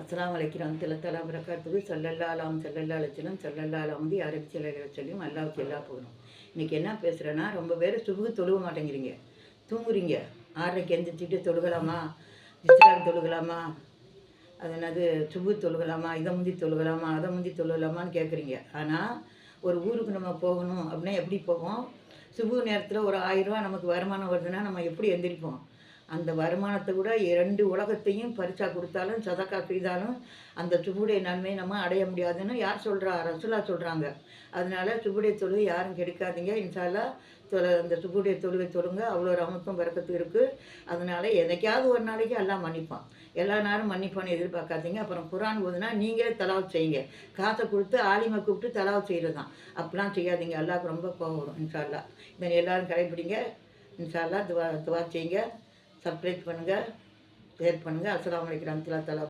அஸ்ஸலாமு அலைக்கும் வரஹ்மத்துல்லாஹி தஆலா வரகாத்துஹு ஸல்லல்லாஹு அலைஹி வஸல்லம் ஸல்லல்லாஹு அலைஹி அரபிச்சலைகளை சொல்லியும் அல்லாஹ்வுக்கு எல்லா புகழும். இன்றைக்கி என்ன பேசுகிறேன்னா, ரொம்ப பேர் சுபுகு தொழுக மாட்டேங்கிறீங்க, தூங்குறீங்க. 6:30க்கு எந்திரிச்சிட்டு தொழுகலாமா, இஸ்திராக் தொழுகலாமா, அது என்னது சுபு தொழுகலாமா, இதை முந்தி தொழுகலாமா, அதை முந்தி தொழுகலாமான்னு கேட்குறீங்க. ஆனால் ஒரு ஊருக்கு நம்ம போகணும் அப்படின்னா எப்படி போவோம்? சுபு நேரத்தில் ஒரு 1000 ரூபா நமக்கு வருமானம் வருதுன்னா நம்ம எப்படி எந்திரிப்போம்? அந்த வருமானத்தை விட 2 உலகத்தையும் பரிசா கொடுத்தாலும் சதக்கா செய்தாலும் அந்த சுபுடைய நன்மையை நம்ம அடைய முடியாதுன்னு யார் சொல்கிறா? ரசூலா சொல்கிறாங்க. அதனால சுபுடைய தொழுகை யாரும் கெடுக்காதீங்க. இன்ஷா அல்லாஹ் அந்த சுபுடைய தொழுகை தொழுங்க, அவ்வளோ ரஹமத்தும் பரக்கத்தும் இருக்குது. அதனால என்னைக்காவது ஒரு நாளைக்கு எல்லாம் மன்னிப்பான், எல்லா நேரம் மன்னிப்பான்னு எதிர்பார்க்காதீங்க. அப்புறம் குரான் ஓதுனா நீங்களே தலாவத் செய்யுங்க. காசை கொடுத்து ஆலிமை கூப்பிட்டு தலாவத் செய்கிறது தான். அப்படிலாம் செய்யாதீங்க, அல்லாஹ்வுக்கு ரொம்ப கோவம் வரும். இன்ஷா அல்லாஹ் இதை எல்லோரும் கடைப்பிடிங்க. இன்ஷா அல்லாஹ் துவா செய்யுங்க. சப்ஸ்கிரைப் பண்ணுங்கள், ஷேர் பண்ணுங்கள். அஸ்ஸலாமு அலைக்கும் வரஹ்மத்துல்லாஹி தஆலா.